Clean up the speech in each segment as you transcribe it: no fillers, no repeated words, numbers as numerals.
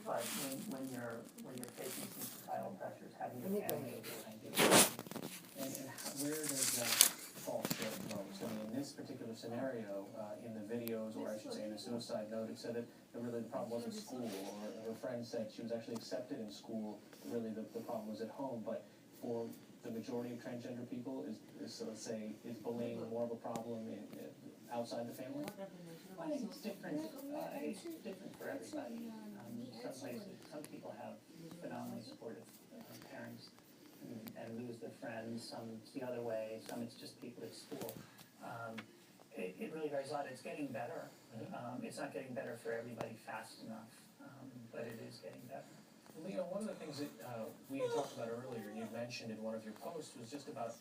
but when you're facing some societal pressures, having your family over behind you. And where does that fall short most? I mean, in this particular scenario, in the videos, or I should say in the suicide note, it said that really the problem wasn't school, or her friend said she was actually accepted in school, really the problem was at home. But for the majority of transgender people, so let's say, is bullying more of a problem outside the family? I think it's different. It's different for everybody. Some places, some people have phenomenally supportive parents and lose their friends. Some it's the other way. Some it's just people at school. It really varies a lot. It's getting better. It's not getting better for everybody fast enough, but it is getting better. Leo, one of the things that we had talked about earlier, you mentioned in one of your posts, was just about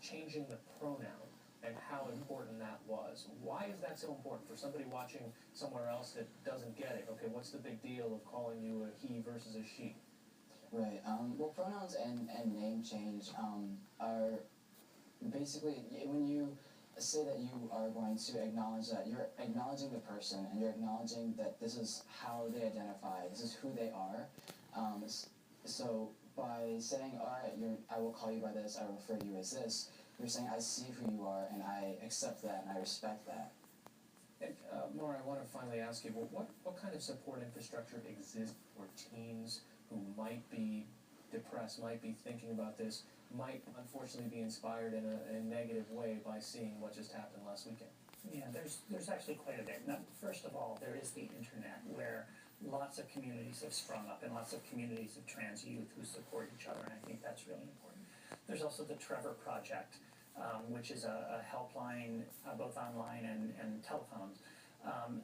changing the pronoun and how important that was. Why is that so important for somebody watching somewhere else that doesn't get it? Okay, what's the big deal of calling you a he versus a she? Right. Well, pronouns and name change are basically when you say that you are going to acknowledge that you're acknowledging the person and you're acknowledging that this is how they identify, this is who they are. So by saying, all right, I will call you by this, I will refer to you as this, you're saying I see who you are and I accept that and I respect that. And Maura, I want to finally ask you, well, what kind of support infrastructure exists for teens who might be depressed, might be thinking about this, might unfortunately be inspired in a negative way by seeing what just happened last weekend? Yeah, there's actually quite a bit. Now, first of all, there is the internet where lots of communities have sprung up and lots of communities of trans youth who support each other, and I think that's really important. There's also the Trevor Project, which is a helpline both online and telephones.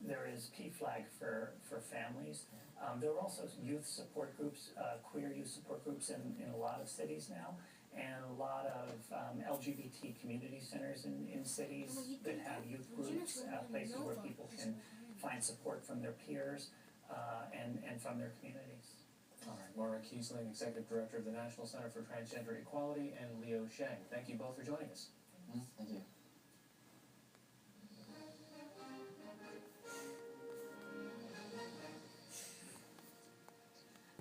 There is PFLAG for families. There are also youth support groups, queer youth support groups in a lot of cities now, and a lot of LGBT community centers in cities that have youth groups, places where people can find support from their peers and from their communities. All right, Maura Kiesling, Executive Director of the National Center for Transgender Equality, and Leo Sheng. Thank you both for joining us. Thank you.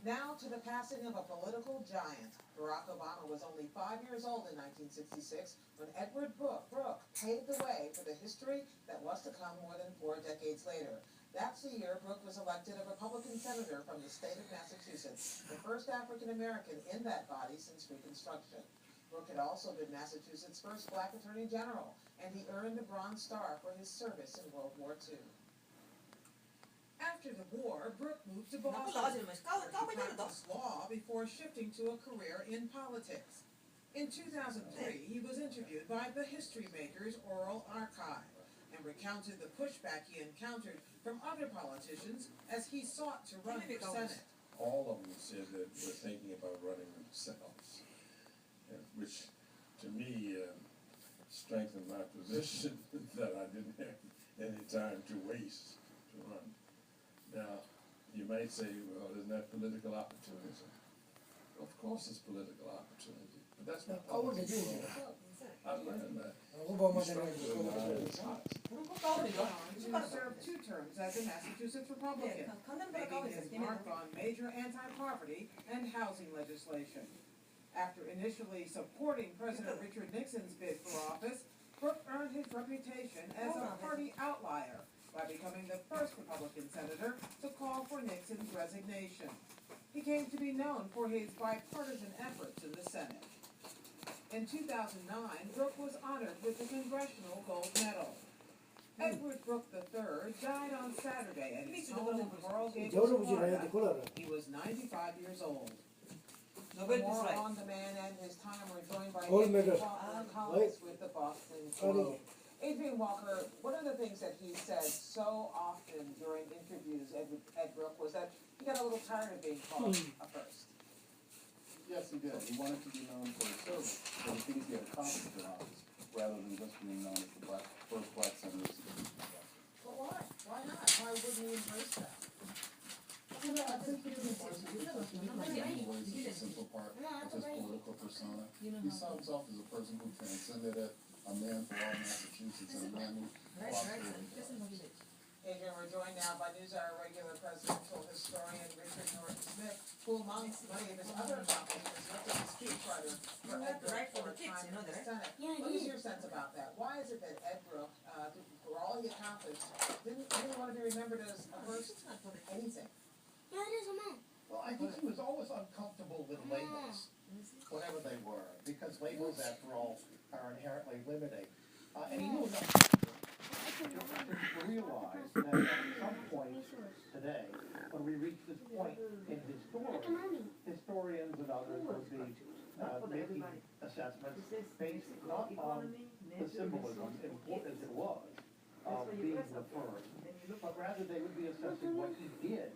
Now to the passing of a political giant. Barack Obama was only 5 years old in 1966 when Edward Brooke paved the way for the history that was to come more than 4 decades later. That's the year Brooke was elected a Republican senator from the state of Massachusetts, the first African-American in that body since Reconstruction. Brooke had also been Massachusetts' first black attorney general, and he earned the Bronze Star for his service in World War II. After the war, Brooke moved to Boston, where she practiced law before shifting to a career in politics. In 2003, he was interviewed by the History Makers Oral Archive and recounted the pushback he encountered from other politicians as he sought to run for Senate. All of them said that they're thinking about running themselves, which to me strengthened my position that I didn't have any time to waste to run. Now, you might say, well, isn't that political opportunism? Of course it's political opportunity, but that's not politics. I've learned that. He served 2 terms as a Massachusetts Republican, making his mark on major anti-poverty and housing legislation. After initially supporting President Richard Nixon's bid for office, Brooke earned his reputation as a party outlier by becoming the first Republican senator to call for Nixon's resignation. He came to be known for his bipartisan efforts in the Senate. In 2009, Brooke was honored with the Congressional Gold Medal. Edward Brooke III died on Saturday at his home in Coral Gables, Florida. He was 95 years old. More on the man and his time, we're joined by Adrian Walker, columnist with the Boston Globe. Adrian Walker, one of the things that he said so often during interviews, Ed Brooke, was that he got a little tired of being called a first. Yes, he did. He wanted to be known for his service, for the things he had accomplished in office, rather than just being known as the first black senator. But why? Why not? Why wouldn't he embrace that? He's a simple part of his political persona. He saw himself as a person who transcended it, a man for all Massachusetts, and a man who prospered. Adrian, we're joined now by NewsHour regular presidential historian Richard Norton. full money of his other accomplishments, not just his speechwriter for Ed Brooke for a time in the Senate. What is your sense about that? Why is it that Ed Brooke, for all he accomplished, didn't want to be remembered as a first anything? Well, I think he was always uncomfortable with labels, whatever they were, because labels, after all, are inherently limiting. And he knew enough to realize that at some point today, when we reach this point in his story, historians and others would be making assessments based not on the symbolism, important as it was, of being the first, but rather they would be assessing what he did.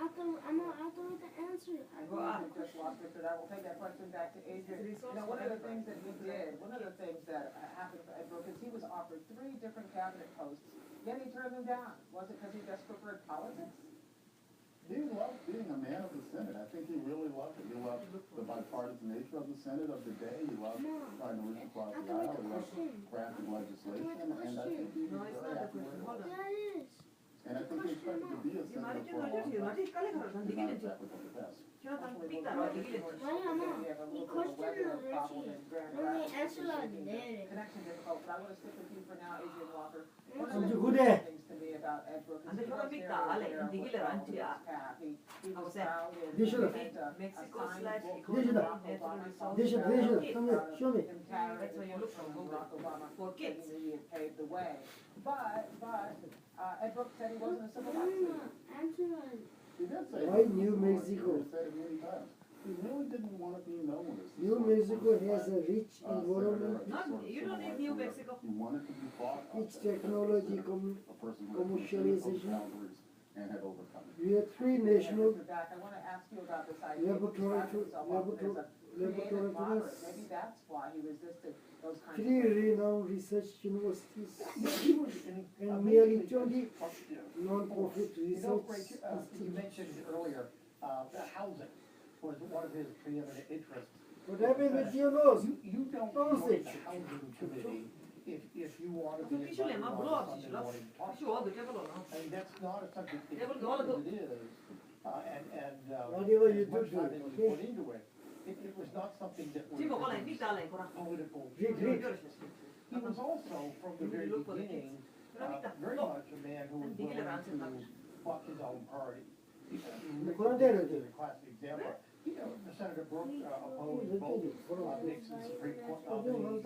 I'm not with the answer. I think just lost it, but I will take that question back to Adrian. You know, one of the things that he did, one of the things that happened for Ed Brooke is he was offered 3 different cabinet posts, yet he turned them down. Was it because he just preferred politics? He loved being a man of the Senate. I think he really loved it. He loved the bipartisan nature of the Senate of the day. He loved trying to reach across the aisle. He loved crafting legislation, and I think he was very happy with it. And I think he expected to be a senator for a long time. Not exactly for the best. We have a little bit of a weather problem in Grand Rapids. Connection difficult, but I want to stick with you for now, Adrian Walker. One of the things to me about Ed Brooke is he was very aware of what followed his path. He was proud and a signed book with Barack Obama. Show me. Him carrying the torch from Barack Obama, thinking that he had paved the way. But Ed Brooke said he wasn't a civil rights leader. He did say Why New Mexico? He said it many times. He really didn't want to be known as the New sort of Mexico has a rich senator, environment, the sort of you don't need civil New rights Mexico. leader. He wanted to be thought of its as a technology, a person who had commercialization. boundaries and had overcome it. We have 3 national Mr. Dak, I want to ask you about this idea. laboratory He described himself often as a creative moderate. Maybe that's why he resisted those kinds of 3 things. renowned research universities He was an and nearly amazingly 20 non-profit You know, research Ray, you institutes. mentioned earlier, the housing was one of his preeminent interests. What happened with your nose? You don't Nose join it. the housing committee if you want to be Pichu invited lema on bro a apsi Sunday chila. morning talk Pichu show. oldu ke bolo na. I mean, that's not a subject Yeah, but as all of important as it is, Whatever you as much do, time as you okay? put into it, it was not something that was Tipo kola invita la enkora. political. Read. He was also, from the very beginning, very much a man who was willing to buck his own party. A classic example. You know, Senator Brooke opposed both Nixon's Supreme Court nominees,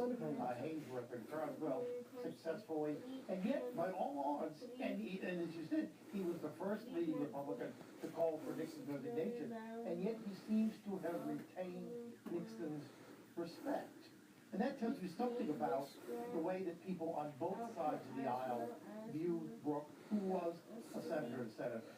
Haynesworth and Croswell, successfully, and yet, by all odds, and as you said, he was the first leading Republican to call for Nixon's resignation, and yet he seems to have retained Nixon's respect. And that tells you something about the way that people on both sides of the aisle viewed Brooke, who was a senator and senator.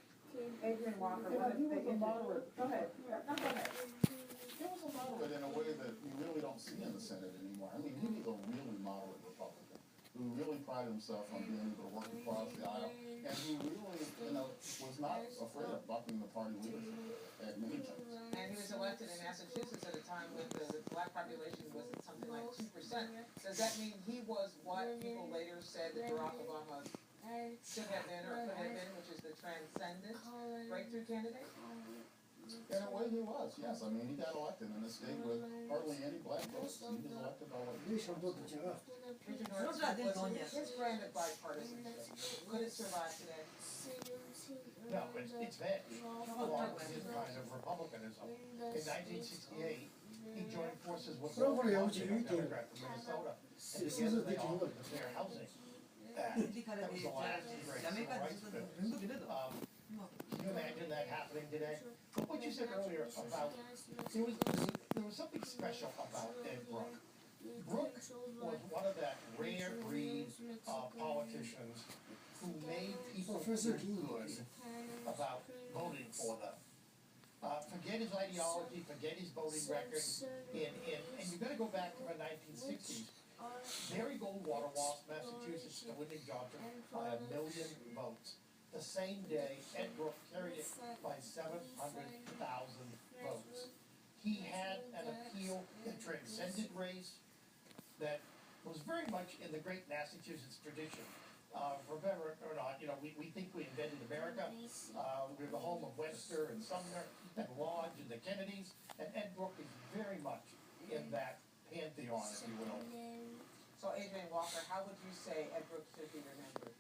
Adrian Walker, Yeah, what he is the was a moderate. Go ahead. No, go ahead. He was a moderate in a way that you really don't see in the Senate anymore. I mean, he was a really moderate Republican who really prided himself on being able to work across the aisle, and who really, was not afraid of bucking the party leadership at many times. And he was elected in Massachusetts at a time when the black population was at something like 2%. Does that mean he was what people later said that Barack Obama should have been or could have been, which is the transcendent breakthrough candidate? In a way, he was, yes. I mean, he got elected in a state with hardly any black votes. He was elected by like. Richard Norton was his brand of bipartisanship. Could it survive today? No, it's vanished, along with his kind of republicanism. In 1968, he joined forces with Bill Clinton, a Democrat from Minnesota, and together they offered the Fair Housing Act. That was the last great civil rights bill. Can you imagine that happening today? What you said earlier about, there was something special about Ed Brooke. Brooke was one of that rare breed of politicians who made people feel good about voting for them. Forget his ideology, forget his voting record, and you've got to go back to the 1960s. Barry Goldwater lost Massachusetts to Lyndon Johnson by 1 million votes. The same day, Ed Brooke carried it by 700,000 votes. He had an appeal that transcended race, that was very much in the great Massachusetts tradition for better or not, you know, we think we invented America. We're the home of Webster and Sumner and Lodge and the Kennedys, and Ed Brooke is very much in that pantheon, if you will. So Adrian Walker, how would you say Ed Brooke should be remembered?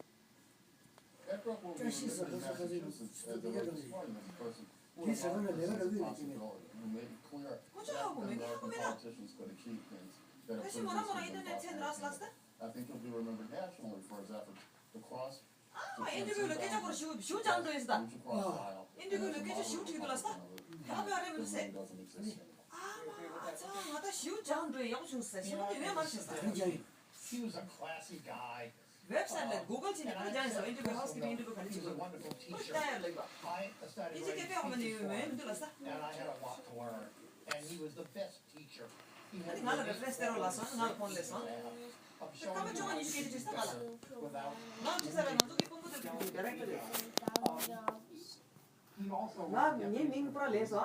Ed Brooke will be remembered in Massachusetts as a legislator, as a person who allowed personal responsibility, who made it clear that American politicians could achieve things that are previously impossible. I think he'll be remembered nationally for his efforts to cross 인디고를 깨작으로 쉬운 장도에서다. to cross the aisle. 인디고를 깨작 쉬운 튀기 들었어? 해봐야 It 돼. doesn't exist anymore. 아, 맞다 쉬운 장도에 영수했어. 신문이 왜 말했어? He was a classy guy. 웹사이트 구글 치니 그러잖아요. 인디고 하우스키핑 인디고 He was a 가르치고. wonderful 그 teacher. 따야 이거. I started 이제 writing 깨배 오면 speeches for 왜 him, 힘들었어? and I had a lot to learn. And he was the best teacher. He had 아니 the 나는 innate 레프레스테로 라서 나는 ability 본데서. of showing 가면 you 좋은 how to 인식이 do 될 수 있다 말아. without. 난 그 사람은 저기 본부들 내가 했거든. He also. 나 얘 민프라 레서